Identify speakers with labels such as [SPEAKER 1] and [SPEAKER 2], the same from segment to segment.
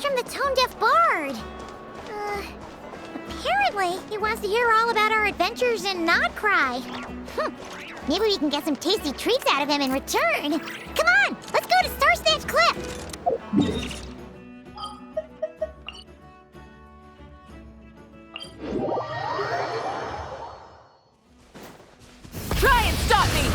[SPEAKER 1] was from the tone-deaf bard. Apparently, he wants to hear all about our adventures in Nodcry. Maybe we can get some tasty treats out of him in return. Come on, let's go to Star Snatch Cliff.
[SPEAKER 2] Try and stop me!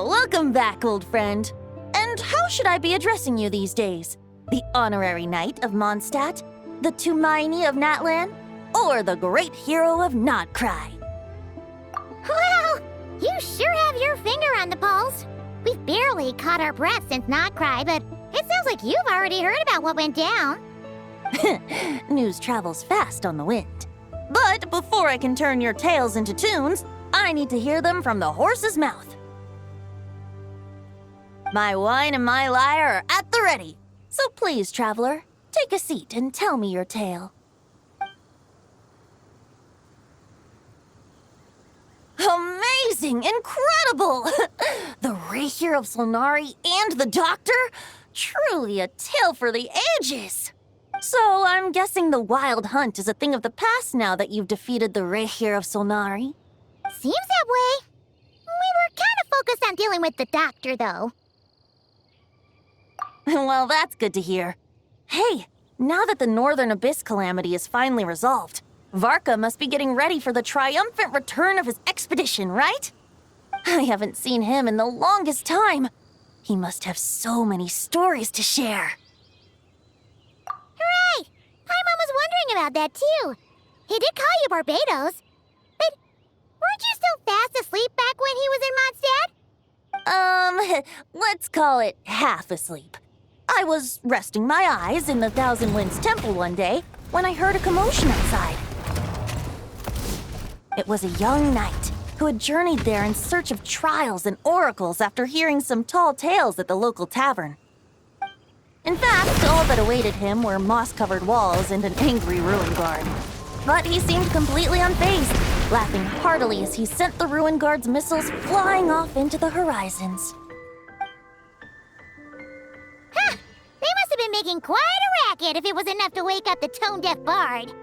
[SPEAKER 3] Welcome back, old friend. And how should I be addressing you these days? The Honorary Knight of Mondstadt? The Tumaini of Natlan? Or the Great Hero of Nodcry?
[SPEAKER 1] Well, you sure have your finger on the pulse. We've barely caught our breath since Nodcry, but it sounds like you've already heard about what went down.
[SPEAKER 3] News travels fast on the wind. But before I can turn your tales into tunes, I need to hear them from the horse's mouth. My wine and my lyre are at the ready. So please, traveler, take a seat and tell me your tale. Amazing! Incredible! The Rahier of Solnari and the Doctor? Truly a tale for the ages! So I'm guessing the Wild Hunt is a thing of the past now that you've defeated the Rahier of Solnari?
[SPEAKER 1] Seems that way. We were kind of focused on dealing with the Doctor, though.
[SPEAKER 3] Well, that's good to hear. Hey, now that the Northern Abyss calamity is finally resolved, Varka must be getting ready for the triumphant return of his expedition, right? I haven't seen him in the longest time. He must have so many stories to share.
[SPEAKER 1] Hooray! Paimon was wondering about that, too. He did call you Barbados. But weren't you still fast asleep back when he was in Mondstadt?
[SPEAKER 3] Let's call it half asleep. I was resting my eyes in the Thousand Winds Temple one day when I heard a commotion outside. It was a young knight who had journeyed there in search of trials and oracles after hearing some tall tales at the local tavern. In fact, all that awaited him were moss-covered walls and an angry ruin guard. But he seemed completely unfazed, laughing heartily as he sent the ruin guard's missiles flying off into the horizons.
[SPEAKER 1] Huh! They must have been making quite a racket if it was enough to wake up the tone-deaf bard.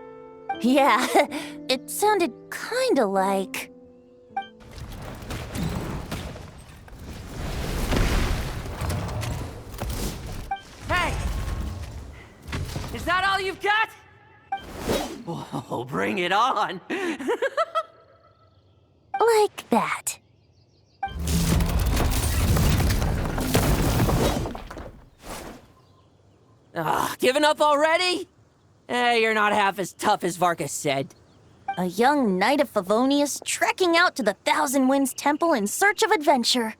[SPEAKER 3] Yeah, it sounded kinda like...
[SPEAKER 2] Hey! Is that all you've got?
[SPEAKER 4] Whoa, bring it on!
[SPEAKER 3] like that.
[SPEAKER 4] Giving up already? You're not half as tough as Varka said.
[SPEAKER 3] A young knight of Favonius trekking out to the Thousand Winds Temple in search of adventure.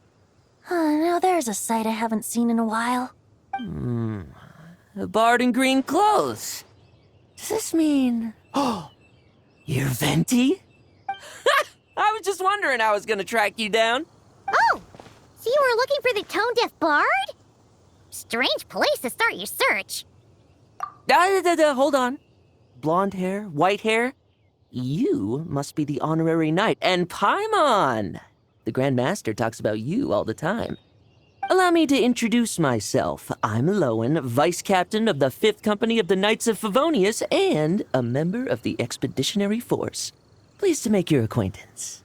[SPEAKER 3] Now there's a sight I haven't seen in a while.
[SPEAKER 4] A bard in green clothes. Does this mean... Oh, you're Venti? I was just wondering how I was gonna track you down.
[SPEAKER 1] Oh! So you were looking for the tone-deaf bard? Strange place to start your search.
[SPEAKER 4] Hold on. Blonde hair, white hair. You must be the honorary knight. And Paimon! The Grand Master talks about you all the time. Allow me to introduce myself. I'm Lowen, Vice Captain of the 5th Company of the Knights of Favonius and a member of the Expeditionary Force. Pleased to make your acquaintance.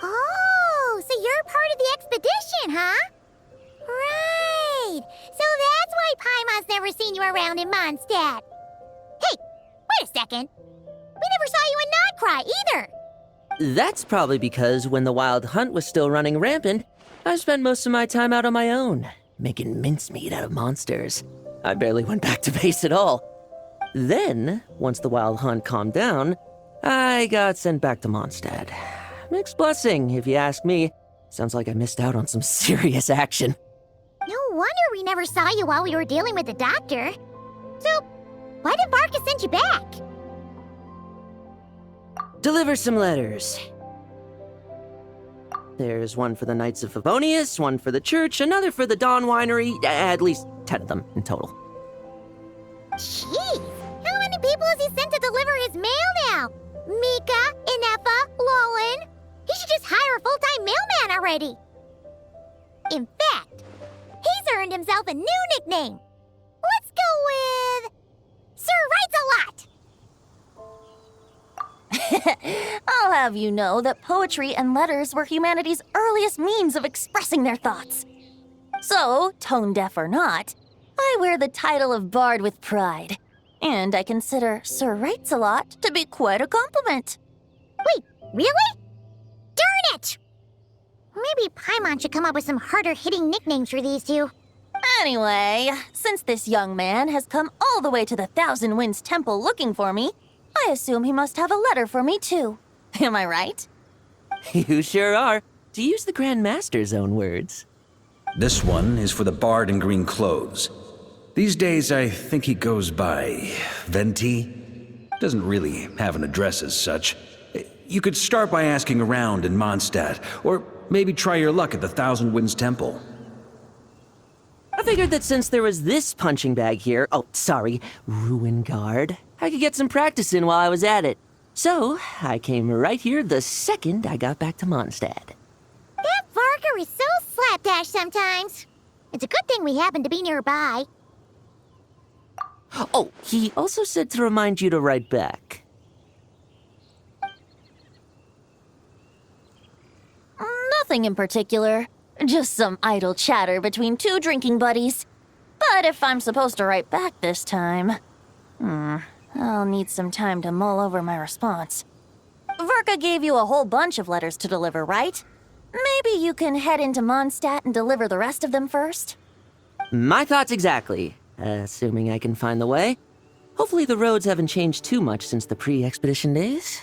[SPEAKER 1] Oh, so you're part of the expedition, huh? Right. So that's why Paimon's never seen you around in Mondstadt. Hey, wait a second. We never saw you in Nodcry either.
[SPEAKER 4] That's probably because when the Wild Hunt was still running rampant, I spent most of my time out on my own, making mincemeat out of monsters. I barely went back to base at all. Then, once the Wild Hunt calmed down, I got sent back to Mondstadt. Mixed blessing, if you ask me. Sounds like I missed out on some serious action.
[SPEAKER 1] No wonder we never saw you while we were dealing with the doctor. So, why did Varka send you back?
[SPEAKER 4] Deliver some letters. There's one for the Knights of Favonius, one for the church, another for the Dawn Winery, at least 10 of them in total.
[SPEAKER 1] Jeez, how many people has he sent to deliver his mail now? Mika, Inefa, Lolan. He should just hire a full-time mailman already. In fact, he's earned himself a new nickname. Let's go with Sir Writes-A-Lot.
[SPEAKER 3] I'll have you know that poetry and letters were humanity's earliest means of expressing their thoughts. So, tone-deaf or not, I wear the title of Bard with pride. And I consider Sir Writes-A-Lot to be quite a compliment.
[SPEAKER 1] Wait, really? Darn it! Maybe Paimon should come up with some harder-hitting nicknames for these two.
[SPEAKER 3] Anyway, since this young man has come all the way to the Thousand Winds Temple looking for me, I assume he must have a letter for me too. Am I right?
[SPEAKER 4] You sure are, to use the Grand Master's own words.
[SPEAKER 5] This one is for the Bard in green clothes. These days, I think he goes by Venti. Doesn't really have an address as such. You could start by asking around in Mondstadt, or maybe try your luck at the Thousand Winds Temple.
[SPEAKER 4] I figured that since there was this punching bag here, Ruin Guard, I could get some practice in while I was at it. So, I came right here the second I got back to Mondstadt.
[SPEAKER 1] That Varka is so slapdash sometimes. It's a good thing we happen to be nearby.
[SPEAKER 4] Oh, he also said to remind you to write back.
[SPEAKER 3] Nothing in particular. Just some idle chatter between two drinking buddies. But if I'm supposed to write back this time, I'll need some time to mull over my response. Varka gave you a whole bunch of letters to deliver, right? Maybe you can head into Mondstadt and deliver the rest of them first?
[SPEAKER 4] My thoughts exactly, assuming I can find the way. Hopefully the roads haven't changed too much since the pre-expedition days.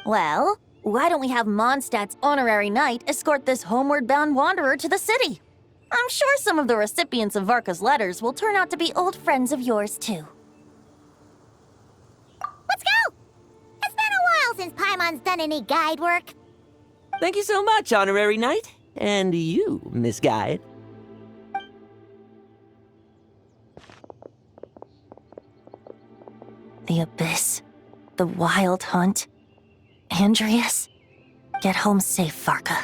[SPEAKER 3] Well, why don't we have Mondstadt's honorary knight escort this homeward-bound wanderer to the city? I'm sure some of the recipients of Varka's letters will turn out to be old friends of yours, too.
[SPEAKER 1] Let's go! It's been a while since Paimon's done any guide work.
[SPEAKER 4] Thank you so much, Honorary Knight. And you, Miss Guide.
[SPEAKER 3] The Abyss, the Wild Hunt, Andreas. Get home safe, Varka.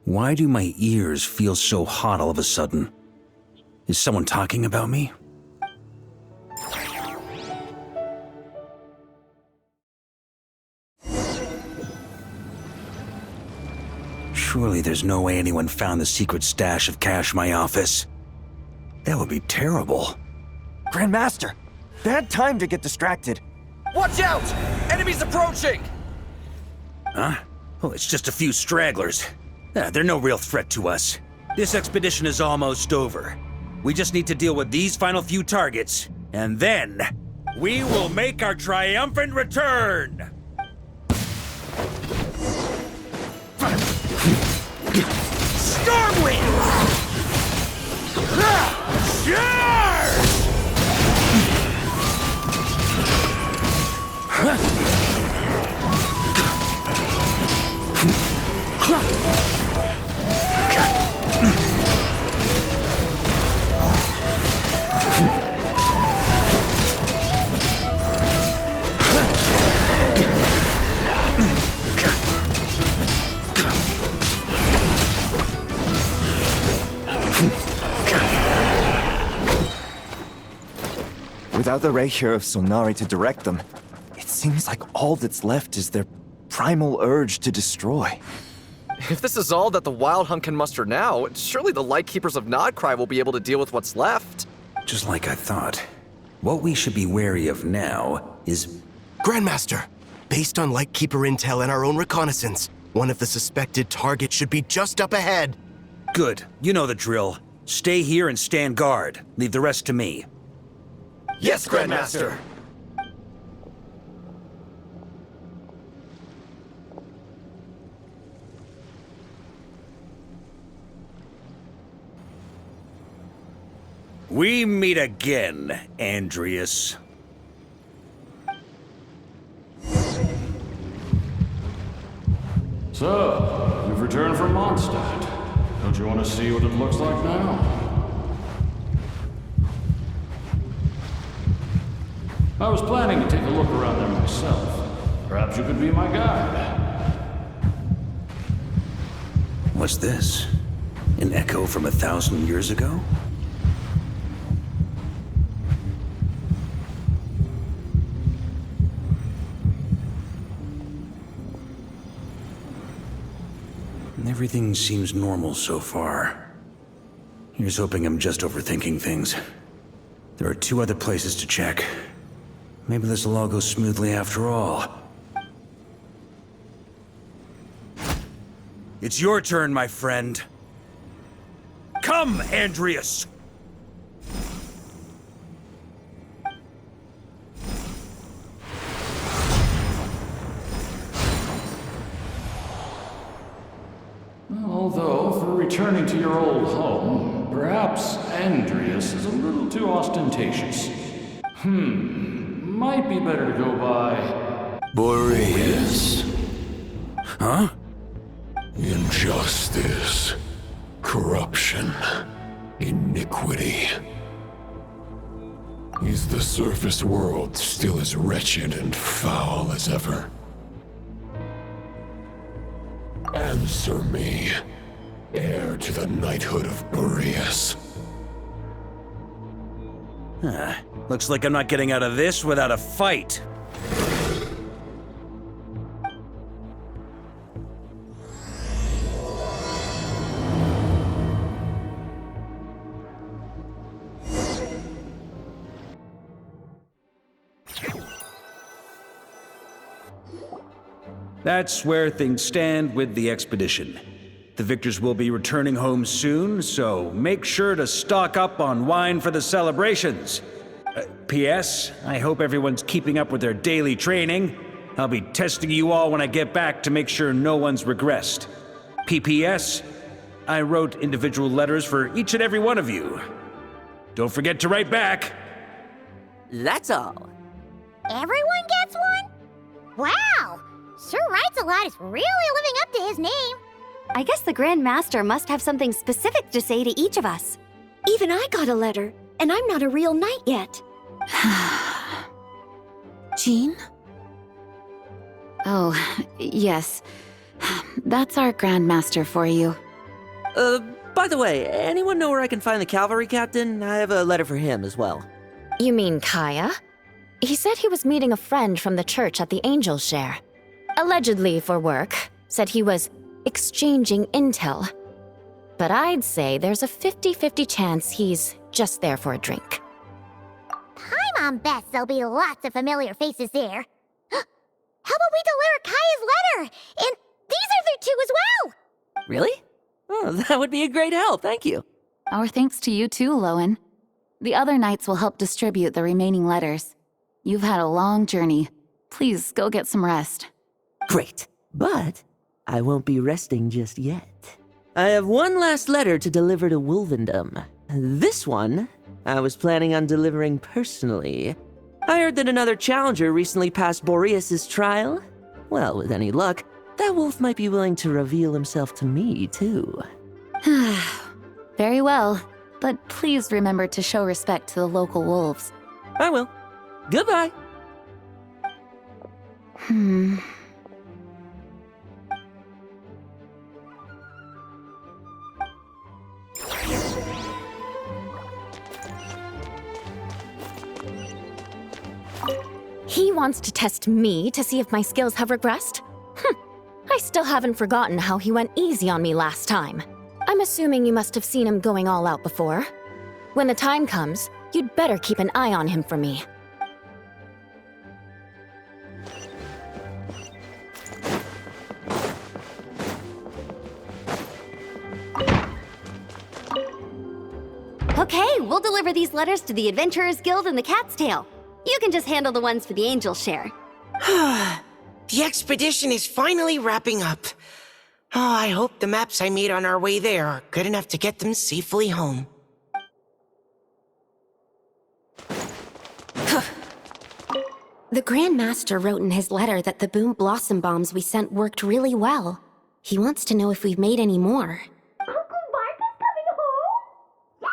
[SPEAKER 5] Why do my ears feel so hot all of a sudden? Is someone talking about me? Surely there's no way anyone found the secret stash of cash in my office. That would be terrible.
[SPEAKER 6] Grandmaster, bad time to get distracted.
[SPEAKER 7] Watch out! Enemies approaching!
[SPEAKER 5] Huh? Oh, it's just a few stragglers. They're no real threat to us. This expedition is almost over. We just need to deal with these final few targets, and then we will make our triumphant return! Stormwind! Cheers!
[SPEAKER 6] Without the Reikir of Sonari to direct them, it seems like all that's left is their primal urge to destroy.
[SPEAKER 7] If this is all that the Wild Hunt can muster now, surely the Lightkeepers of Nodcry will be able to deal with what's left.
[SPEAKER 5] Just like I thought. What we should be wary of now is...
[SPEAKER 8] Grandmaster, based on Lightkeeper intel and our own reconnaissance, one of the suspected targets should be just up ahead.
[SPEAKER 5] Good. You know the drill. Stay here and stand guard. Leave the rest to me.
[SPEAKER 8] Yes, Grandmaster!
[SPEAKER 5] We meet again, Andreas.
[SPEAKER 9] So, you've returned from Mondstadt. Don't you want to see what it looks like now? I was planning to take a look around there myself. Perhaps you could be my guide.
[SPEAKER 5] What's this? An echo from 1,000 years ago? Everything seems normal so far. Here's hoping I'm just overthinking things. There are 2 other places to check. Maybe this will all go smoothly after all. It's your turn, my friend. Come, Andreas!
[SPEAKER 9] Although, for returning to your old home, perhaps Andreas is a little too ostentatious. Might be better to go by...
[SPEAKER 10] Boreas.
[SPEAKER 5] Huh?
[SPEAKER 10] Injustice. Corruption. Iniquity. Is the surface world still as wretched and foul as ever? Answer me, heir to the knighthood of Boreas.
[SPEAKER 5] Looks like I'm not getting out of this without a fight. That's where things stand with the expedition. The victors will be returning home soon, so make sure to stock up on wine for the celebrations. P.S. I hope everyone's keeping up with their daily training. I'll be testing you all when I get back to make sure no one's regressed. P.P.S. I wrote individual letters for each and every one of you. Don't forget to write back.
[SPEAKER 4] That's all.
[SPEAKER 1] Everyone gets one? Wow! Sure writes a lot is really living up to his name.
[SPEAKER 11] I guess the Grand Master must have something specific to say to each of us. Even I got a letter, and I'm not a real knight yet.
[SPEAKER 3] Jean?
[SPEAKER 12] Oh, yes. That's our Grand Master for you.
[SPEAKER 4] By the way, anyone know where I can find the cavalry captain? I have a letter for him as well.
[SPEAKER 12] You mean Kaya? He said he was meeting a friend from the church at the Angel Share. Allegedly for work. Said he was exchanging intel. But I'd say there's a 50-50 chance he's just there for a drink.
[SPEAKER 1] Paimon bets there'll be lots of familiar faces there. How about we deliver Kaya's letter? And these are there too as well!
[SPEAKER 4] Really? Oh, that would be a great help, thank you.
[SPEAKER 12] Our thanks to you too, Lowen. The other knights will help distribute the remaining letters. You've had a long journey. Please go get some rest.
[SPEAKER 4] Great, but I won't be resting just yet. I have one last letter to deliver to Wolvendom. This one, I was planning on delivering personally. I heard that another challenger recently passed Boreas' trial. Well, with any luck, that wolf might be willing to reveal himself to me, too.
[SPEAKER 12] Very well, but please remember to show respect to the local wolves.
[SPEAKER 4] I will. Goodbye.
[SPEAKER 12] He wants to test me to see if my skills have regressed? I still haven't forgotten how he went easy on me last time. I'm assuming you must have seen him going all out before. When the time comes, You'd better keep an eye on him for me.
[SPEAKER 11] Okay, we'll deliver these letters to the Adventurers Guild and the Cat's Tail. You can just handle the ones for the Angel Share.
[SPEAKER 13] The expedition is finally wrapping up. Oh, I hope the maps I made on our way there are good enough to get them safely home.
[SPEAKER 11] The Grand Master wrote in his letter that the Boom Blossom Bombs we sent worked really well. He wants to know if we've made any more.
[SPEAKER 1] Uncle Varka's coming home? Yay!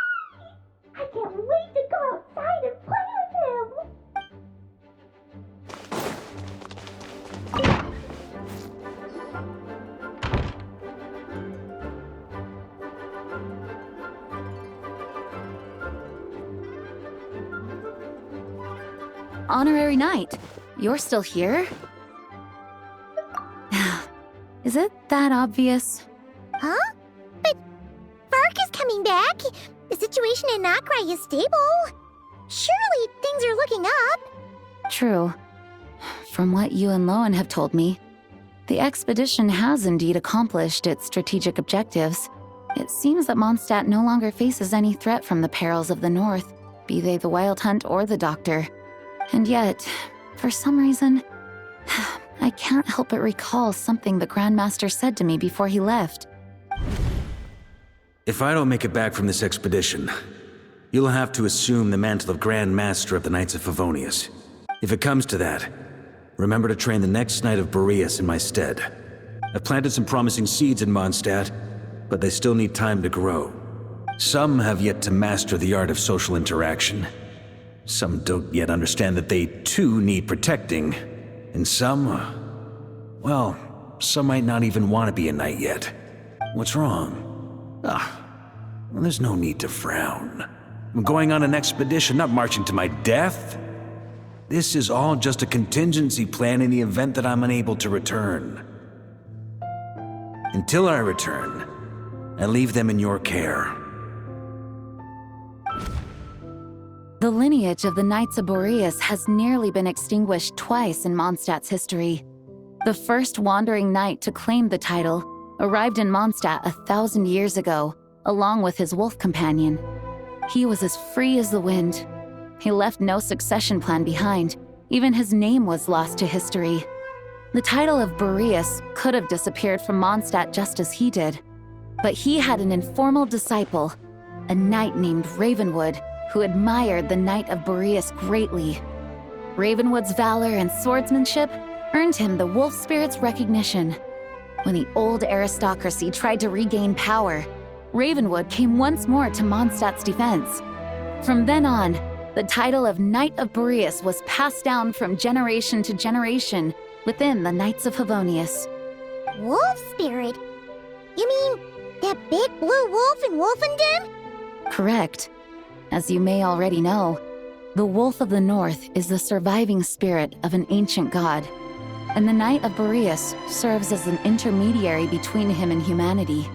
[SPEAKER 1] I can't wait to go outside and play with him!
[SPEAKER 3] Honorary Knight, you're still here? Is it that obvious?
[SPEAKER 1] Huh? But Varka's coming back. The situation in Nakrai is stable. Surely things are looking up.
[SPEAKER 3] True. From what you and Lowen have told me, the expedition has indeed accomplished its strategic objectives. It seems that Mondstadt no longer faces any threat from the perils of the North, be they the Wild Hunt or the Doctor. And yet, for some reason, I can't help but recall something the Grandmaster said to me before he left.
[SPEAKER 5] If I don't make it back from this expedition, you'll have to assume the mantle of Grand Master of the Knights of Favonius. If it comes to that, remember to train the next Knight of Boreas in my stead. I've planted some promising seeds in Mondstadt, but they still need time to grow. Some have yet to master the art of social interaction. Some don't yet understand that they too need protecting. And some, well, some might not even want to be a knight yet. What's wrong? Well, there's no need to frown. I'm going on an expedition, not marching to my death. This is all just a contingency plan in the event that I'm unable to return. Until I return, I leave them in your care.
[SPEAKER 3] The lineage of the Knights of Boreas has nearly been extinguished twice in Mondstadt's history. The first wandering knight to claim the title arrived in Mondstadt 1,000 years ago, along with his wolf companion. He was as free as the wind. He left no succession plan behind. Even his name was lost to history. The title of Boreas could have disappeared from Mondstadt just as he did. But he had an informal disciple, a knight named Ravenwood, who admired the Knight of Boreas greatly. Ravenwood's valor and swordsmanship earned him the Wolf Spirit's recognition. When the old aristocracy tried to regain power, Ravenwood came once more to Mondstadt's defense. From then on, the title of Knight of Boreas was passed down from generation to generation within the Knights of Favonius.
[SPEAKER 1] Wolf Spirit? You mean that big blue wolf in Wolfendom?
[SPEAKER 3] Correct. As you may already know, the Wolf of the North is the surviving spirit of an ancient god, and the Knight of Boreas serves as an intermediary between him and humanity.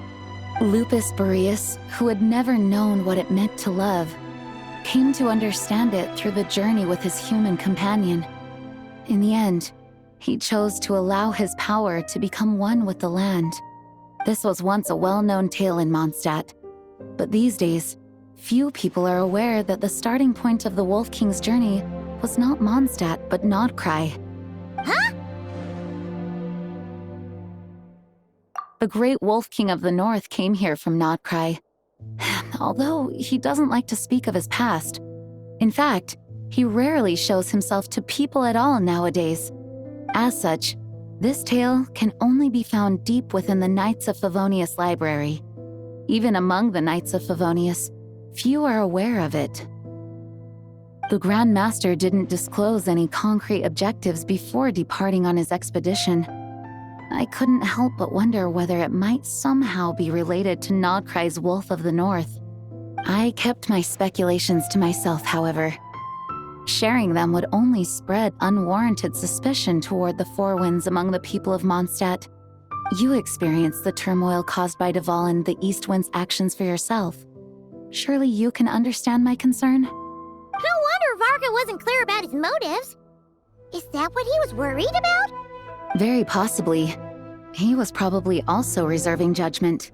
[SPEAKER 3] Lupus Boreas, who had never known what it meant to love, came to understand it through the journey with his human companion. In the end, he chose to allow his power to become one with the land. This was once a well-known tale in Mondstadt, but these days, few people are aware that the starting point of the Wolf King's journey was not Mondstadt, but Nodcry.
[SPEAKER 1] Huh?
[SPEAKER 3] The great Wolf King of the North came here from Nodcry, although he doesn't like to speak of his past. In fact, he rarely shows himself to people at all nowadays. As such, this tale can only be found deep within the Knights of Favonius library. Even among the Knights of Favonius, few are aware of it. The Grand Master didn't disclose any concrete objectives before departing on his expedition. I couldn't help but wonder whether it might somehow be related to Nodcry's Wolf of the North. I kept my speculations to myself, however. Sharing them would only spread unwarranted suspicion toward the Four Winds among the people of Mondstadt. You experienced the turmoil caused by Duval and the East Wind's actions for yourself. Surely you can understand my concern?
[SPEAKER 1] wonder Varka wasn't clear about his motives. Is that what he was worried about?
[SPEAKER 14] Very possibly. He was probably also reserving judgment.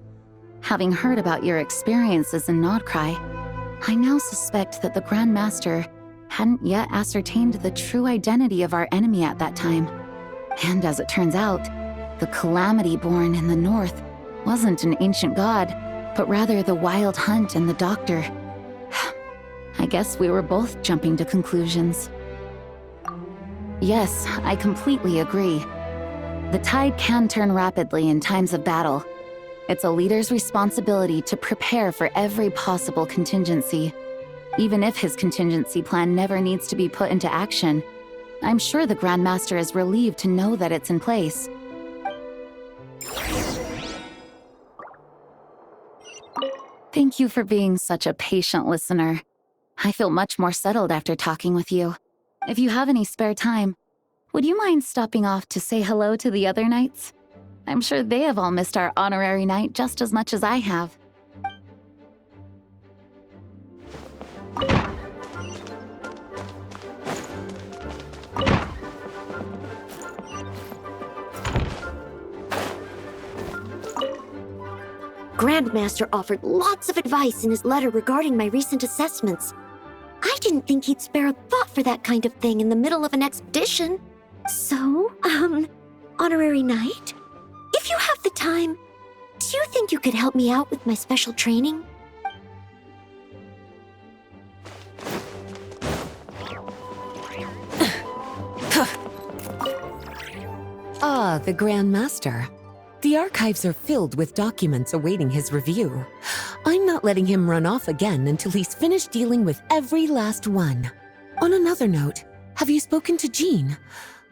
[SPEAKER 14] Having heard about your experiences in Nodcry, I now suspect that the Grand Master hadn't yet ascertained the true identity of our enemy at that time. And as it turns out, the Calamity born in the north wasn't an ancient god, but rather the Wild Hunt and the Doctor. I guess we were both jumping to conclusions. Yes, I completely agree. The tide can turn rapidly in times of battle. It's a leader's responsibility to prepare for every possible contingency. Even if his contingency plan never needs to be put into action, I'm sure the Grand Master is relieved to know that it's in place. Thank you for being such a patient listener. I feel much more settled after talking with you. If you have any spare time, would you mind stopping off to say hello to the other knights? I'm sure they have all missed our honorary knight just as much as I have.
[SPEAKER 11] Grandmaster offered lots of advice in his letter regarding my recent assessments. I didn't think he'd spare a thought for that kind of thing in the middle of an expedition. So, honorary knight, if you have the time, do you think you could help me out with my special training?
[SPEAKER 15] Ah, the Grand Master. The archives are filled with documents awaiting his review. I'm not letting him run off again until he's finished dealing with every last one. On another note, have you spoken to Jean?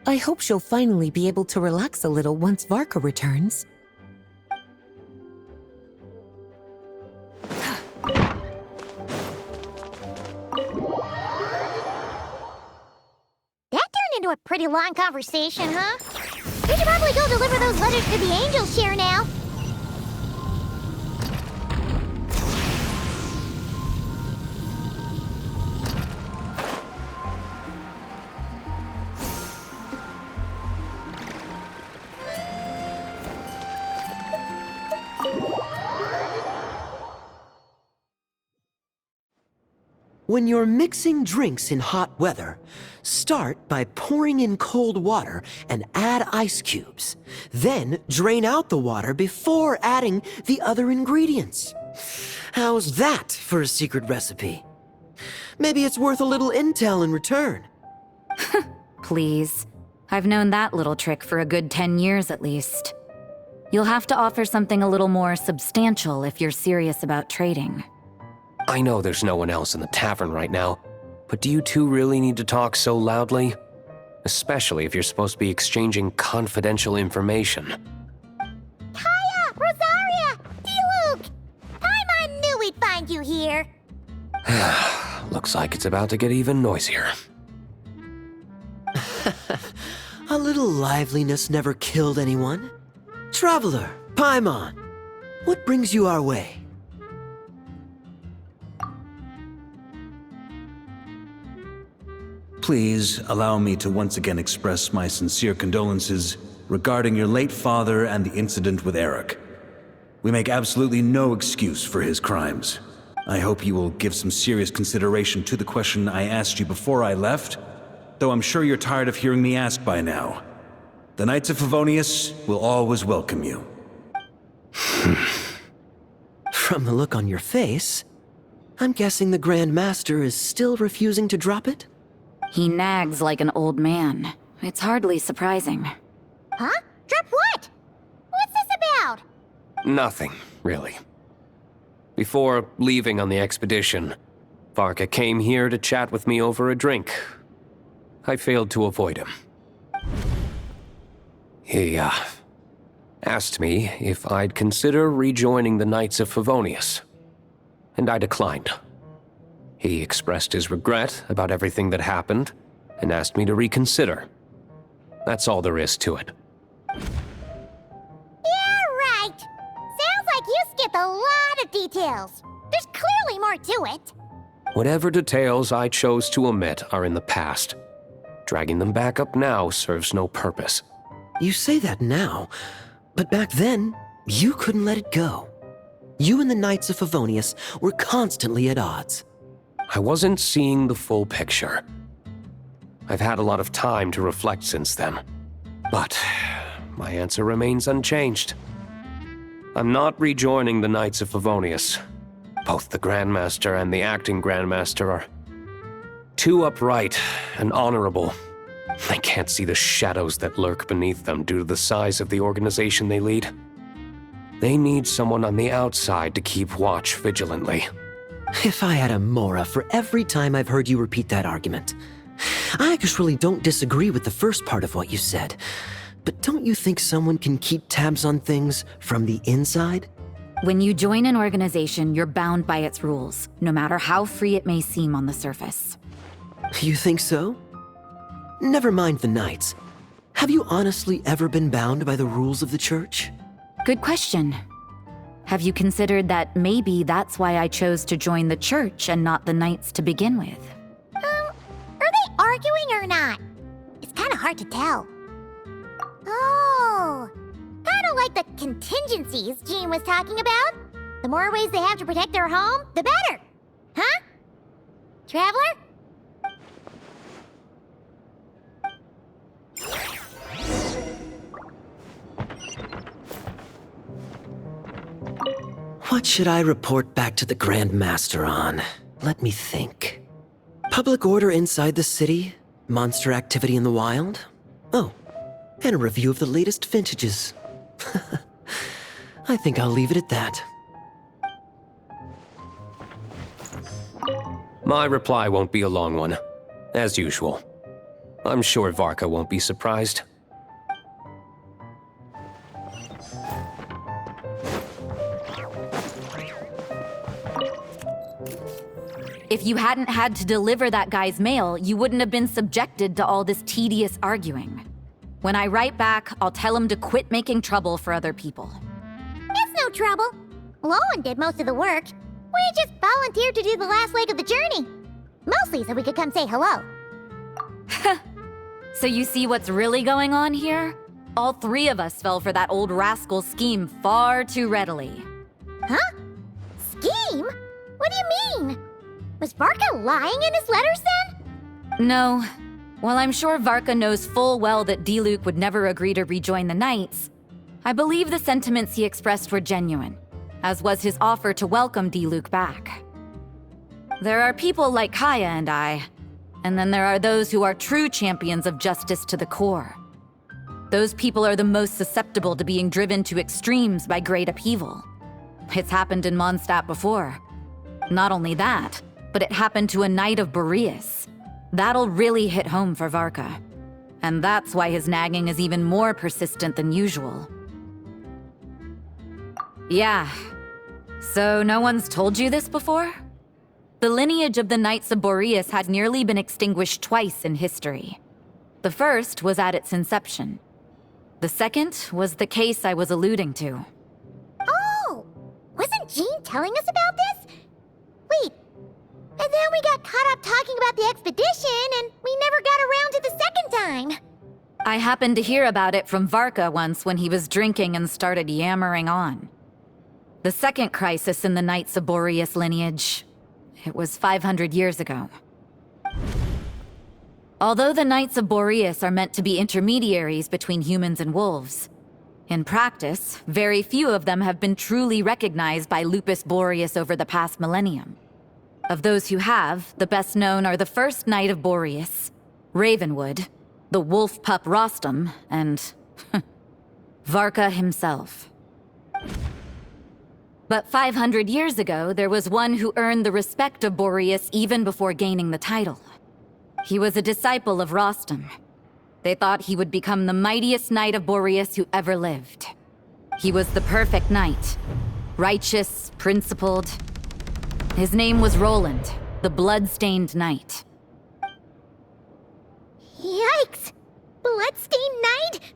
[SPEAKER 15] I hope she'll finally be able to relax a little once Varka returns.
[SPEAKER 1] That turned into a pretty long conversation, huh? We should probably go deliver those letters to the Angel Share now.
[SPEAKER 4] When you're mixing drinks in hot weather, start by pouring in cold water and add ice cubes. Then drain out the water before adding the other ingredients. How's that for a secret recipe? Maybe it's worth a little intel in return.
[SPEAKER 14] Please. I've known that little trick for a good 10 years at least. You'll have to offer something a little more substantial if you're serious about trading.
[SPEAKER 16] I know there's no one else in the tavern right now, but do you two really need to talk so loudly? Especially if you're supposed to be exchanging confidential information.
[SPEAKER 1] Kaya! Rosaria! D-Luke! Paimon knew we'd find you here!
[SPEAKER 16] Looks like it's about to get even noisier.
[SPEAKER 4] A little liveliness never killed anyone. Traveler, Paimon, what brings you our way?
[SPEAKER 5] Please allow me to once again express my sincere condolences regarding your late father and the incident with Eric. We make absolutely no excuse for his crimes. I hope you will give some serious consideration to the question I asked you before I left, though I'm sure you're tired of hearing me ask by now. The Knights of Favonius will always welcome you.
[SPEAKER 4] From the look on your face, I'm guessing the Grand Master is still refusing to drop it?
[SPEAKER 14] He nags like an old man. It's hardly surprising.
[SPEAKER 1] Huh? Drop what? What's this about?
[SPEAKER 16] Nothing, really. Before leaving on the expedition, Varka came here to chat with me over a drink. I failed to avoid him. He, asked me if I'd consider rejoining the Knights of Favonius, and I declined. He expressed his regret about everything that happened and asked me to reconsider. That's all there is to it.
[SPEAKER 1] Yeah, right. Sounds like you skipped a lot of details. There's clearly more to it.
[SPEAKER 16] Whatever details I chose to omit are in the past. Dragging them back up now serves no purpose.
[SPEAKER 4] You say that now, but back then, you couldn't let it go. You and the Knights of Favonius were constantly at odds.
[SPEAKER 16] I wasn't seeing the full picture. I've had a lot of time to reflect since then. But my answer remains unchanged. I'm not rejoining the Knights of Favonius. Both the Grandmaster and the acting Grandmaster are too upright and honorable. I can't see the shadows that lurk beneath them due to the size of the organization they lead. They need someone on the outside to keep watch vigilantly.
[SPEAKER 4] If I had a Mora for every time I've heard you repeat that argument. I actually don't disagree with the first part of what you said, but don't you think someone can keep tabs on things from the inside?
[SPEAKER 17] When you join an organization, you're bound by its rules, no matter how free it may seem on the surface.
[SPEAKER 4] You think so? Never mind the Knights. Have you honestly ever been bound by the rules of the Church?
[SPEAKER 17] Good question. Have you considered that maybe that's why I chose to join the Church and not the Knights to begin with?
[SPEAKER 1] Are they arguing or not? It's kind of hard to tell. Oh, kind of like the contingencies Jean was talking about. The more ways they have to protect their home, the better. Huh? Traveler?
[SPEAKER 4] What should I report back to the Grand Master on? Let me think. Public order inside the city? Monster activity in the wild? Oh, and a review of the latest vintages. I think I'll leave it at that.
[SPEAKER 16] My reply won't be a long one, as usual. I'm sure Varka won't be surprised.
[SPEAKER 17] If you hadn't had to deliver that guy's mail, you wouldn't have been subjected to all this tedious arguing. When I write back, I'll tell him to quit making trouble for other people.
[SPEAKER 1] It's no trouble. Lowen did most of the work. We just volunteered to do the last leg of the journey. Mostly so we could come say hello.
[SPEAKER 17] So you see what's really going on here? All three of us fell for that old rascal's scheme far too readily.
[SPEAKER 1] Huh? Scheme? What do you mean? Was Varka lying in his letters then?
[SPEAKER 17] No. While I'm sure Varka knows full well that Diluc would never agree to rejoin the Knights, I believe the sentiments he expressed were genuine, as was his offer to welcome Diluc back. There are people like Kaya and I, and then there are those who are true champions of justice to the core. Those people are the most susceptible to being driven to extremes by great upheaval. It's happened in Mondstadt before. Not only that, but it happened to a Knight of Boreas. That'll really hit home for Varka. And that's why his nagging is even more persistent than usual. Yeah. So no one's told you this before? The lineage of the Knights of Boreas had nearly been extinguished twice in history. The first was at its inception. The second was the case I was alluding to.
[SPEAKER 1] Oh! Wasn't Jean telling us about this? Wait. And then we got caught up talking about the expedition, and we never got around to the second time.
[SPEAKER 17] I happened to hear about it from Varka once when he was drinking and started yammering on. The second crisis in the Knights of Boreas lineage. It was 500 years ago. Although the Knights of Boreas are meant to be intermediaries between humans and wolves, in practice, very few of them have been truly recognized by Lupus Boreas over the past millennium. Of those who have, the best known are the first Knight of Boreas, Ravenwood, the wolf pup Rostam, and Varka himself. But 500 years ago, there was one who earned the respect of Boreas even before gaining the title. He was a disciple of Rostam. They thought he would become the mightiest Knight of Boreas who ever lived. He was the perfect knight. Righteous, principled. His name was Roland, the blood-stained knight.
[SPEAKER 1] Yikes! Bloodstained Knight?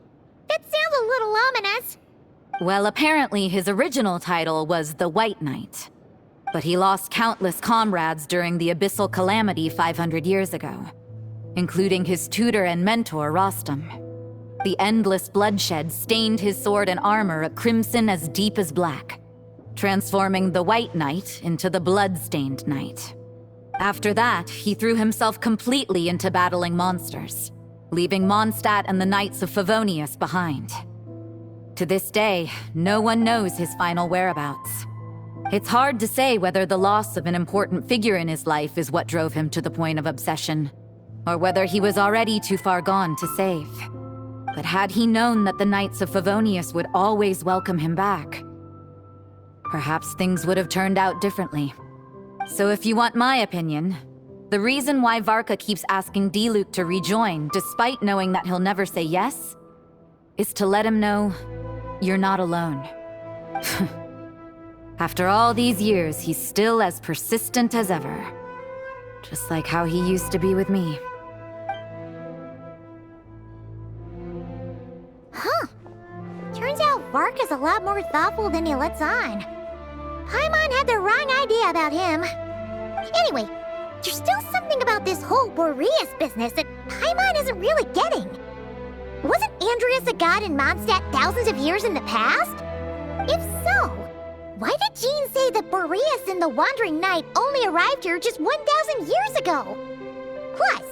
[SPEAKER 1] That sounds a little ominous.
[SPEAKER 17] Well, apparently his original title was the White Knight. But he lost countless comrades during the Abyssal Calamity 500 years ago, including his tutor and mentor, Rostam. The endless bloodshed stained his sword and armor a crimson as deep as black, transforming the White Knight into the blood-stained Knight. After that, he threw himself completely into battling monsters, leaving Mondstadt and the Knights of Favonius behind. To this day, no one knows his final whereabouts. It's hard to say whether the loss of an important figure in his life is what drove him to the point of obsession, or whether he was already too far gone to save. But had he known that the Knights of Favonius would always welcome him back, perhaps things would have turned out differently. So if you want my opinion, the reason why Varka keeps asking Diluc to rejoin, despite knowing that he'll never say yes, is to let him know you're not alone. After all these years, he's still as persistent as ever. Just like how he used to be with me.
[SPEAKER 1] Huh. Turns out Varka's a lot more thoughtful than he lets on. Paimon had the wrong idea about him. Anyway, there's still something about this whole Boreas business that Paimon isn't really getting. Wasn't Andreas a god in Mondstadt thousands of years in the past? If so, why did Jean say that Boreas and the Wandering Knight only arrived here just 1,000 years ago? Plus,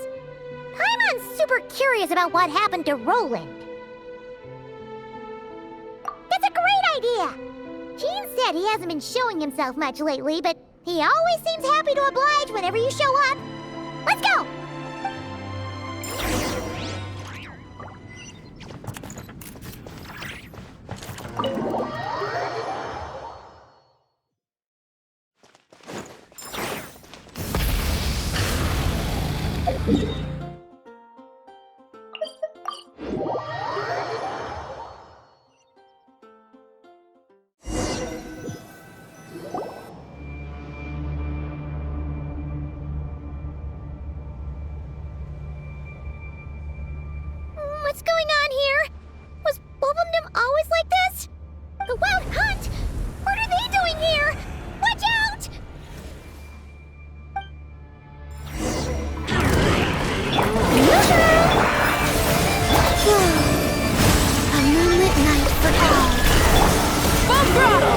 [SPEAKER 1] Paimon's super curious about what happened to Roland. That's a great idea! Jean said he hasn't been showing himself much lately, but he always seems happy to oblige whenever you show up. Let's go! What's going on here? Was Wolvendom always like this? The Wild Hunt? What are they doing here? Watch out! A moonlit night for all. Full throttle!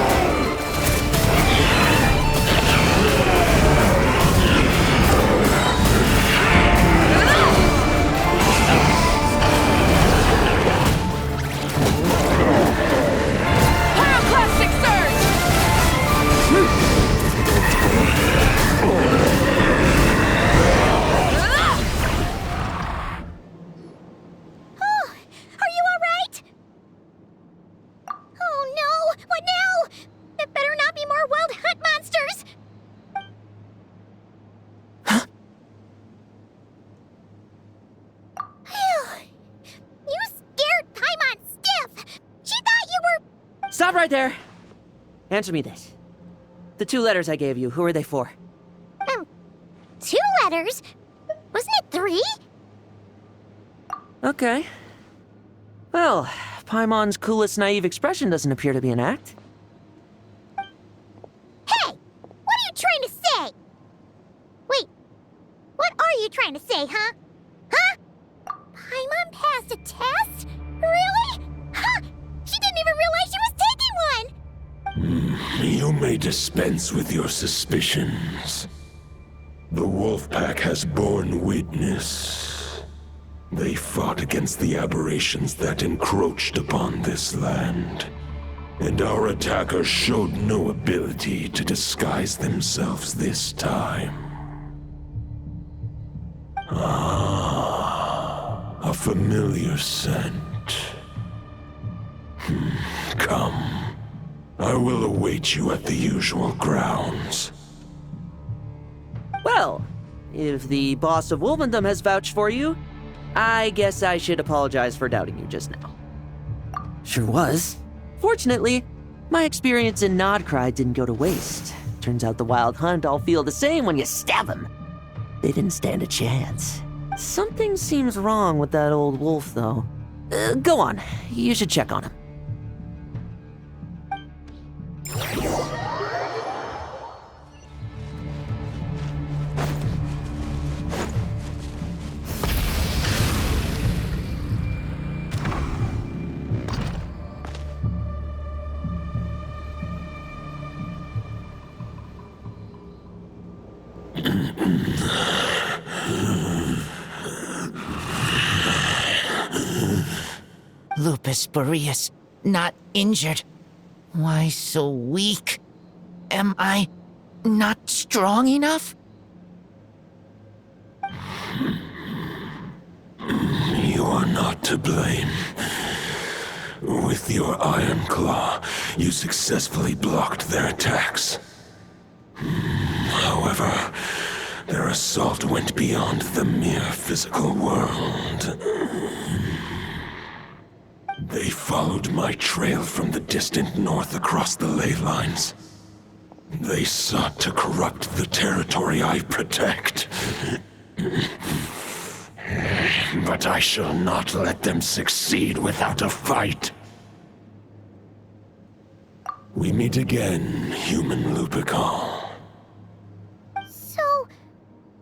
[SPEAKER 4] Stop right there! Answer me this. The 2 letters I gave you, who are they for?
[SPEAKER 1] 2 letters? Wasn't it 3?
[SPEAKER 4] Okay. Well, Paimon's coolest naive expression doesn't appear to be an act.
[SPEAKER 1] Hey! What are you trying to say? Wait, what are you trying to say, huh? Huh? Paimon passed a test? Really? Huh! She didn't even realize she was taking one!
[SPEAKER 10] You may dispense with your suspicions. The Wolfpack has borne witness. They fought against the aberrations that encroached upon this land, and our attackers showed no ability to disguise themselves this time. Ah, a familiar scent. Come. I will await you at the usual grounds.
[SPEAKER 4] Well, if the boss of Wolvendom has vouched for you, I guess I should apologize for doubting you just now. Sure was. Fortunately, my experience in Nodcry didn't go to waste. Turns out the Wild Hunt all feel the same when you stab them. They didn't stand a chance. Something seems wrong with that old wolf, though. Go on, you should check on him.
[SPEAKER 18] Lupus Boreas, not injured. Why so weak? Am I not strong enough?
[SPEAKER 10] You are not to blame. With your Iron Claw, you successfully blocked their attacks. However, their assault went beyond the mere physical world. They followed my trail from the distant north across the ley lines. They sought to corrupt the territory I protect. But I shall not let them succeed without a fight. We meet again, human Lupical.
[SPEAKER 1] So,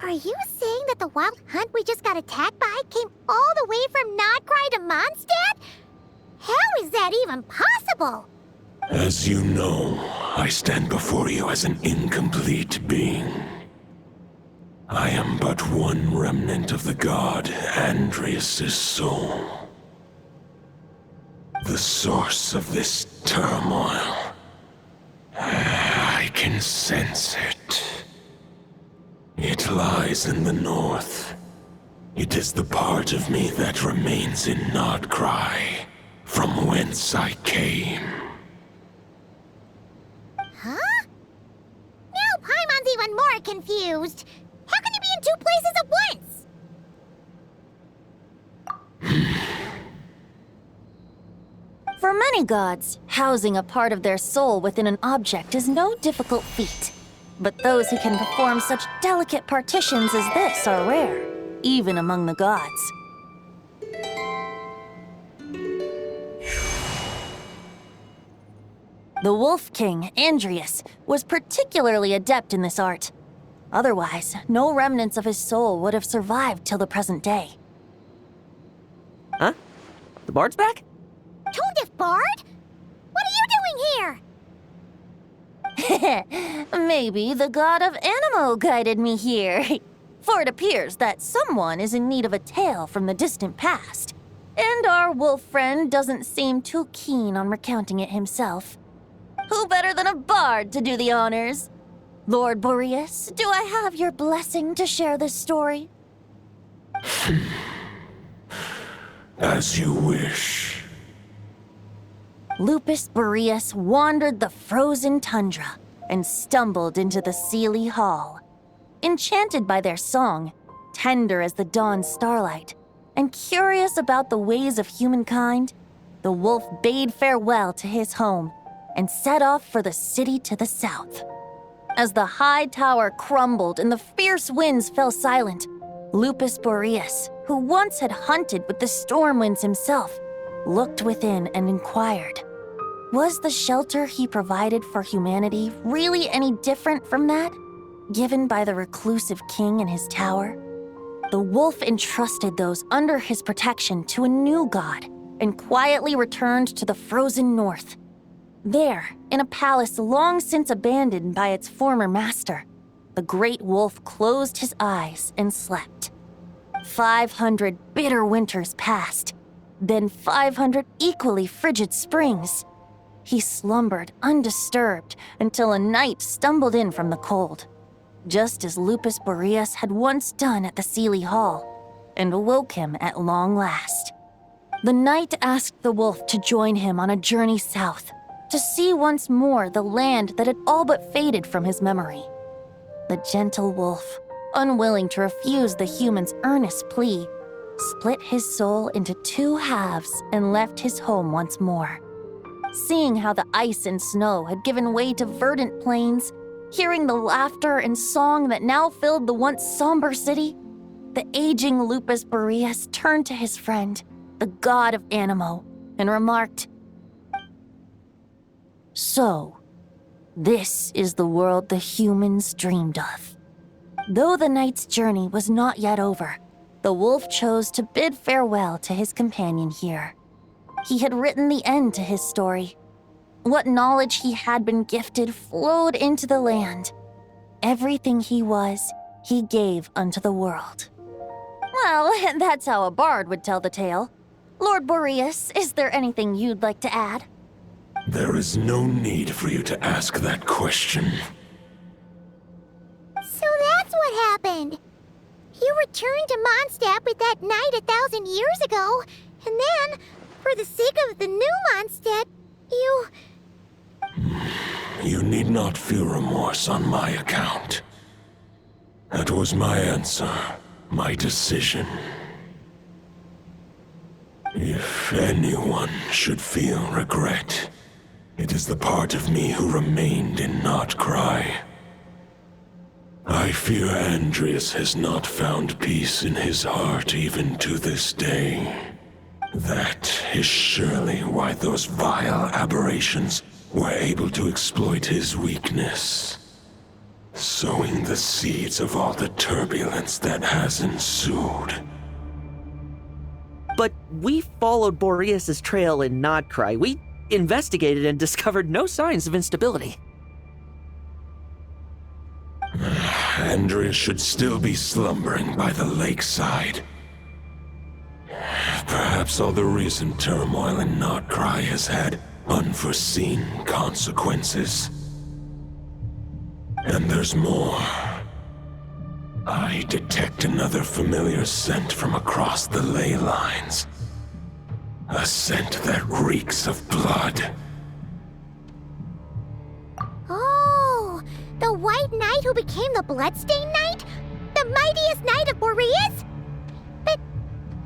[SPEAKER 1] are you saying that the wild hunt we just got attacked by came all the way from Nodcry to Mondstadt? How is that even possible?
[SPEAKER 10] As you know, I stand before you as an incomplete being. I am but one remnant of the god Andrias' soul. The source of this turmoil. I can sense it. It lies in the north. It is the part of me that remains in Nodcry, from whence I came.
[SPEAKER 1] Huh? Now Paimon's even more confused. How can you be in two places at once?
[SPEAKER 3] For many gods, housing a part of their soul within an object is no difficult feat. But those who can perform such delicate partitions as this are rare, even among the gods. The Wolf King, Andrias, was particularly adept in this art. Otherwise, no remnants of his soul would have survived till the present day.
[SPEAKER 4] Huh? The bard's back?
[SPEAKER 1] Tone-deaf bard? What are you doing
[SPEAKER 3] here? Maybe the god of Animo guided me here. For it appears that someone is in need of a tale from the distant past. And our wolf friend doesn't seem too keen on recounting it himself. Who better than a bard to do the honors? Lord Boreas, do I have your blessing to share this story?
[SPEAKER 10] As you wish.
[SPEAKER 3] Lupus Boreas wandered the frozen tundra and stumbled into the Seelie Hall. Enchanted by their song, tender as the dawn starlight, and curious about the ways of humankind, the wolf bade farewell to his home and set off for the city to the south. As the high tower crumbled and the fierce winds fell silent, Lupus Boreas, who once had hunted with the storm winds himself, looked within and inquired, was the shelter he provided for humanity really any different from that, given by the reclusive king in his tower? The wolf entrusted those under his protection to a new god and quietly returned to the frozen north. There, in a palace long since abandoned by its former master, the great wolf closed his eyes and slept. 500 bitter winters passed, then 500 equally frigid springs. He slumbered undisturbed until a night stumbled in from the cold, just as Lupus Boreas had once done at the Seelie Hall, and awoke him at long last. The night asked the wolf to join him on a journey south, to see once more the land that had all but faded from his memory. The gentle wolf, unwilling to refuse the human's earnest plea, split his soul into two halves and left his home once more. Seeing how the ice and snow had given way to verdant plains, hearing the laughter and song that now filled the once somber city, the aging Lupus Boreas turned to his friend, the god of Animo, and remarked, "So, this is the world the humans dreamed of." Though the night's journey was not yet over, the wolf chose to bid farewell to his companion here. He had written the end to his story. What knowledge he had been gifted flowed into the land. Everything he was, he gave unto the world. Well, that's how a bard would tell the tale. Lord Boreas, is there anything you'd like to add?
[SPEAKER 10] There is no need for you to ask that question.
[SPEAKER 1] So that's what happened. You returned to Mondstadt with that knight 1,000 years ago, and then, for the sake of the new Mondstadt, you...
[SPEAKER 10] You need not feel remorse on my account. That was my answer, my decision. If anyone should feel regret, it is the part of me who remained in Notcry. I fear Andreas has not found peace in his heart even to this day. That is surely why those vile aberrations were able to exploit his weakness, sowing the seeds of all the turbulence that has ensued.
[SPEAKER 4] But we followed Boreas' trail in Nodcry. We investigated and discovered no signs of instability.
[SPEAKER 10] Andreas should still be slumbering by the lakeside. Perhaps all the recent turmoil in Notcry has had unforeseen consequences. And there's more. I detect another familiar scent from across the ley lines. A scent that reeks of blood.
[SPEAKER 1] Oh, the White Knight who became the Bloodstained Knight? The mightiest knight of Boreas? But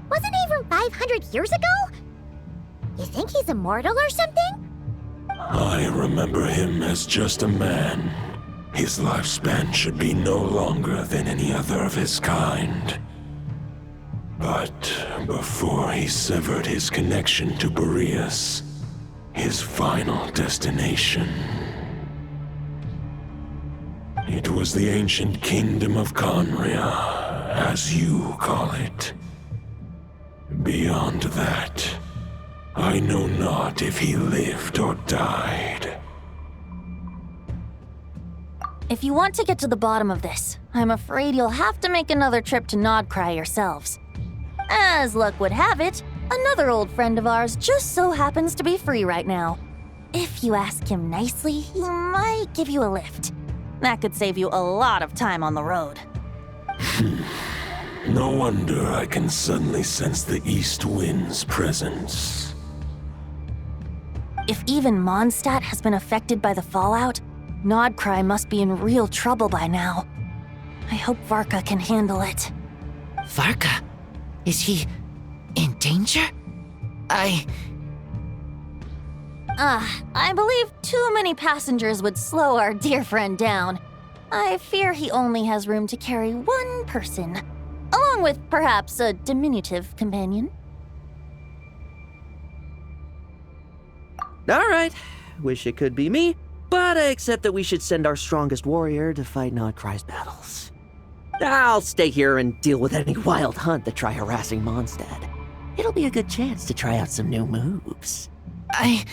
[SPEAKER 1] wasn't he from 500 years ago? You think he's immortal or something?
[SPEAKER 10] I remember him as just a man. His lifespan should be no longer than any other of his kind. But before he severed his connection to Boreas, his final destination, it was the ancient kingdom of Conria, as you call it. Beyond that, I know not if he lived or died.
[SPEAKER 3] If you want to get to the bottom of this, I'm afraid you'll have to make another trip to Nodcry yourselves. As luck would have it, another old friend of ours just so happens to be free right now. If you ask him nicely, he might give you a lift. That could save you a lot of time on the road.
[SPEAKER 10] No wonder I can suddenly sense the east wind's presence.
[SPEAKER 3] If even Mondstadt has been affected by the fallout, Nodcry must be in real trouble by now. I hope Varka can handle it.
[SPEAKER 18] Varka? Is he in danger? I
[SPEAKER 3] believe too many passengers would slow our dear friend down. I fear he only has room to carry one person, along with perhaps a diminutive companion.
[SPEAKER 4] All right, wish it could be me, but I accept that we should send our strongest warrior to fight Nodcry's battles. I'll stay here and deal with any wild hunt that try harassing Mondstadt. It'll be a good chance to try out some new moves.
[SPEAKER 18] I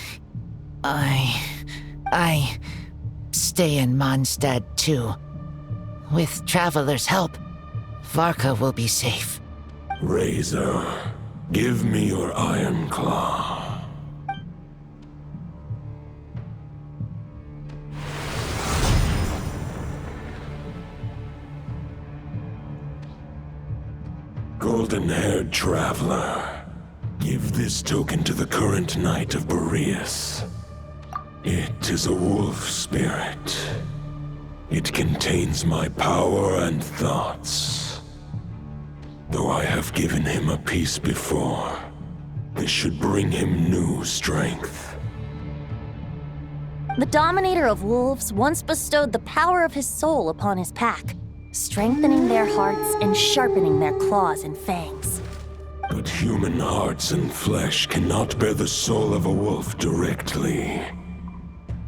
[SPEAKER 18] stay in Mondstadt too. With Traveler's help, Varka will be safe.
[SPEAKER 10] Razor, give me your iron claw. Golden-haired traveler, give this token to the current knight of Boreas. It is a wolf spirit. It contains my power and thoughts. Though I have given him a piece before, this should bring him new strength.
[SPEAKER 3] The Dominator of Wolves once bestowed the power of his soul upon his pack, strengthening their hearts and sharpening their claws and fangs.
[SPEAKER 10] But human hearts and flesh cannot bear the soul of a wolf directly.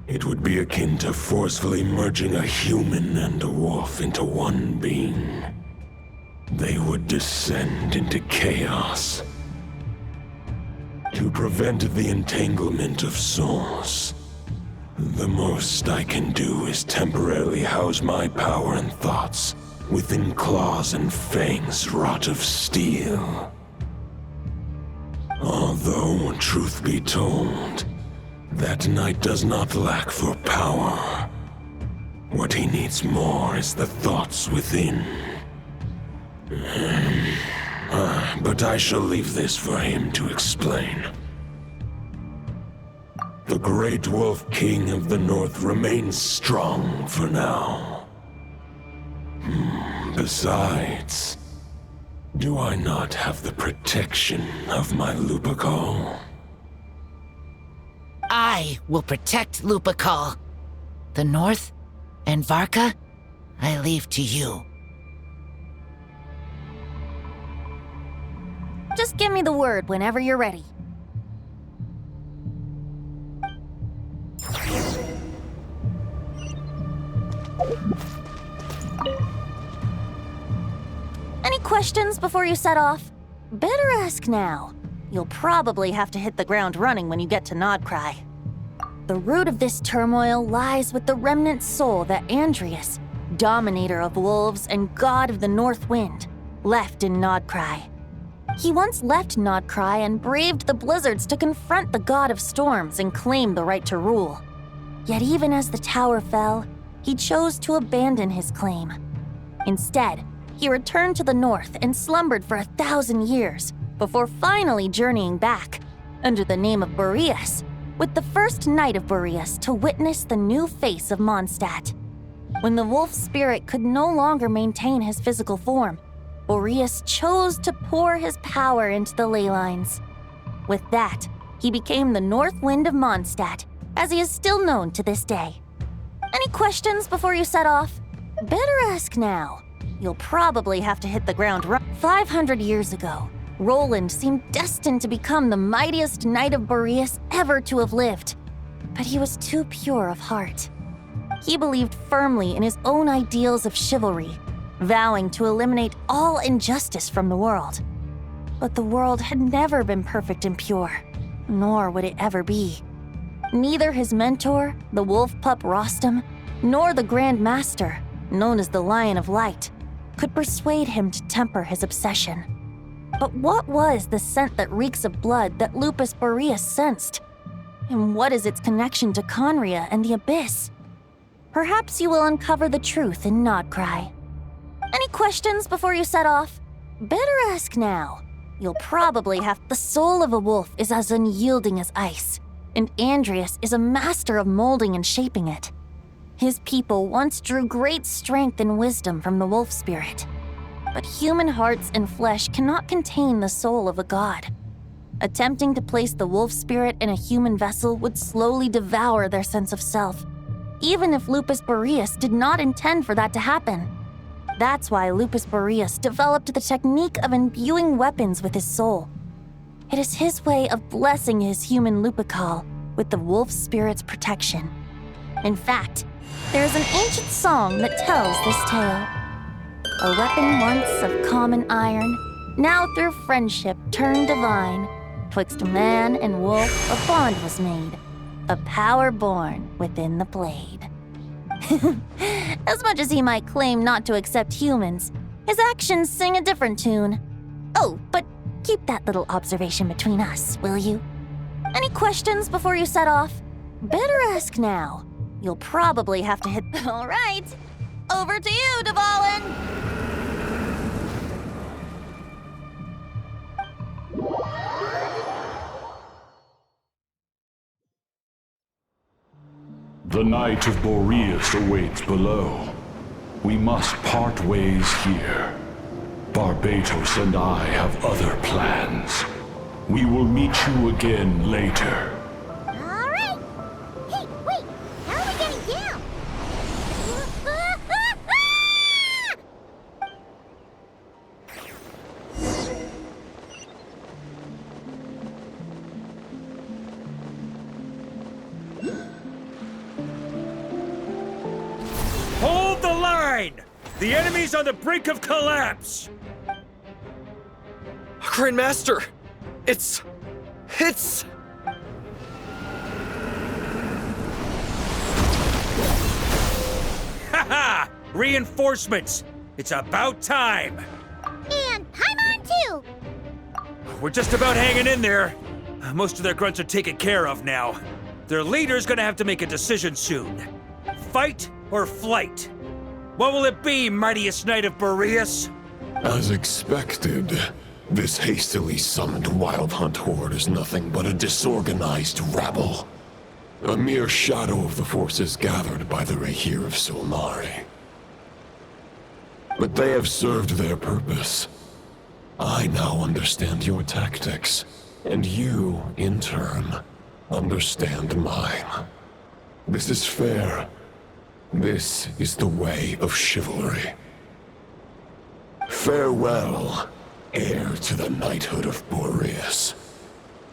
[SPEAKER 10] It would be akin to forcefully merging a human and a wolf into one being. They would descend into chaos. To prevent the entanglement of souls, the most I can do is temporarily house my power and thoughts within claws and fangs wrought of steel. Although, truth be told, that knight does not lack for power. What he needs more is the thoughts within. But I shall leave this for him to explain. The Great Wolf King of the North remains strong for now. Besides, do I not have the protection of my Lupacol?
[SPEAKER 18] I will protect Lupacol. The North and Varka, I leave to you.
[SPEAKER 3] Just give me the word whenever you're ready. Any questions before you set off? Better ask now. You'll probably have to hit the ground running when you get to Nodcry. The root of this turmoil lies with the remnant soul that Andrius, dominator of wolves and god of the North Wind, left in Nodcry. He once left Nodcry and braved the blizzards to confront the god of storms and claim the right to rule. Yet even as the tower fell, he chose to abandon his claim. Instead, he returned to the north and slumbered for 1,000 years before finally journeying back, under the name of Boreas, with the first knight of Boreas to witness the new face of Mondstadt. When the wolf spirit could no longer maintain his physical form, Boreas chose to pour his power into the ley lines. With that, he became the North Wind of Mondstadt, as he is still known to this day. Any questions before you set off? Better ask now. You'll probably have to hit the ground running. 500 years ago, Roland seemed destined to become the mightiest knight of Boreas ever to have lived. But he was too pure of heart. He believed firmly in his own ideals of chivalry, vowing to eliminate all injustice from the world. But the world had never been perfect and pure, nor would it ever be. Neither his mentor, the wolf pup Rostam, nor the Grand Master, known as the Lion of Light, could persuade him to temper his obsession. But what was the scent that reeks of blood that Lupus Boreas sensed? And what is its connection to Conria and the Abyss? Perhaps you will uncover the truth in Nodcry. Any questions before you set off? Better ask now. You'll probably have... The soul of a wolf is as unyielding as ice, and Andrius is a master of molding and shaping it. His people once drew great strength and wisdom from the wolf spirit. But human hearts and flesh cannot contain the soul of a god. Attempting to place the wolf spirit in a human vessel would slowly devour their sense of self, even if Lupus Boreas did not intend for that to happen. That's why Lupus Boreas developed the technique of imbuing weapons with his soul. It is his way of blessing his human Lupacol with the wolf spirit's protection. In fact, there is an ancient song that tells this tale. A weapon once of common iron, now through friendship turned divine. Twixt man and wolf a bond was made, a power born within the blade. As much as he might claim not to accept humans, his actions sing a different tune. Oh, but keep that little observation between us, will you? Any questions before you set off? Better ask now. You'll probably have to hit... All right, over to you, Dvalin!
[SPEAKER 9] The Knight of Boreas awaits below. We must part ways here. Barbatos and I have other plans. We will meet you again later.
[SPEAKER 1] All right. Hey, wait. How are we getting down?
[SPEAKER 19] Hold the line! The enemy's on the brink of collapse!
[SPEAKER 7] Grandmaster! It's...
[SPEAKER 19] Haha! Reinforcements! It's about time!
[SPEAKER 1] And Paimon too!
[SPEAKER 19] we're just about hanging in there. Most of their grunts are taken care of now. Their leader's gonna have to make a decision soon. Fight or flight? What will it be, mightiest knight of Boreas?
[SPEAKER 10] As expected, this hastily summoned Wild Hunt horde is nothing but a disorganized rabble. A mere shadow of the forces gathered by the Rehir of Solnari. But they have served their purpose. I now understand your tactics, and you, in turn, understand mine. This is fair. This is the way of chivalry. Farewell, heir to the knighthood of Boreas.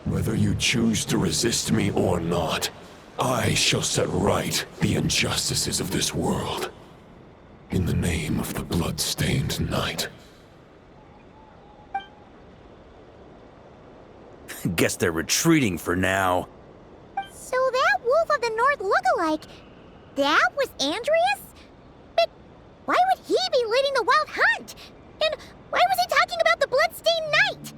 [SPEAKER 10] Whether you choose to resist me or not, I shall set right the injustices of this world. In the name of the blood-stained knight.
[SPEAKER 19] Guess they're retreating for now.
[SPEAKER 1] So that Wolf of the North look-alike, that was Andreas? But why would he be leading the Wild Hunt? And why was he talking about the Bloodstained Knight?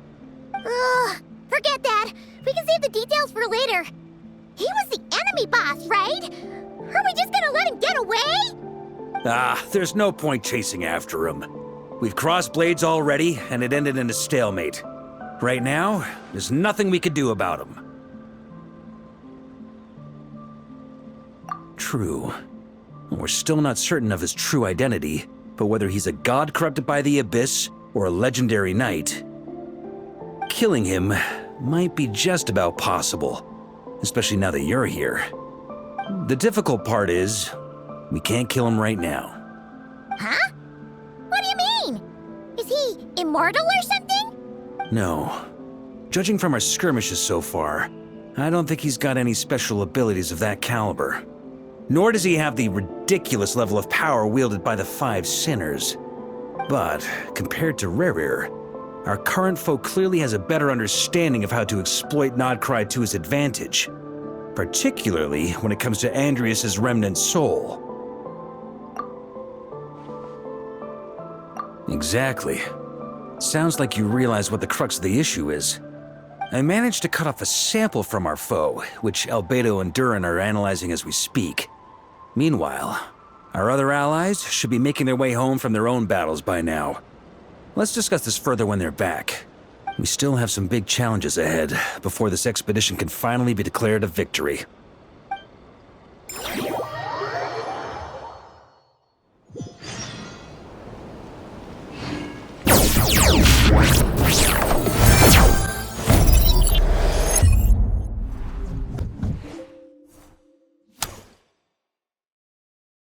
[SPEAKER 1] Ugh, forget that. We can save the details for later. He was the enemy boss, right? Are we just gonna let him get away?
[SPEAKER 19] There's no point chasing after him. We've crossed blades already, and it ended in a stalemate. Right now, there's nothing we could do about him. True. We're still not certain of his true identity, but whether he's a god corrupted by the Abyss or a legendary knight, killing him might be just about possible, especially now that you're here. The difficult part is, we can't kill him right now.
[SPEAKER 1] Huh? What do you mean? Is he immortal or something?
[SPEAKER 19] No. Judging from our skirmishes so far, I don't think he's got any special abilities of that caliber. Nor does he have the ridiculous level of power wielded by the Five Sinners. But, compared to Rerir, our current foe clearly has a better understanding of how to exploit Nodcry to his advantage, particularly when it comes to Andreas' remnant soul. Exactly. Sounds like you realize what the crux of the issue is. I managed to cut off a sample from our foe, which Albedo and Durin are analyzing as we speak. Meanwhile, our other allies should be making their way home from their own battles by now. Let's discuss this further when they're back. We still have some big challenges ahead before this expedition can finally be declared a victory.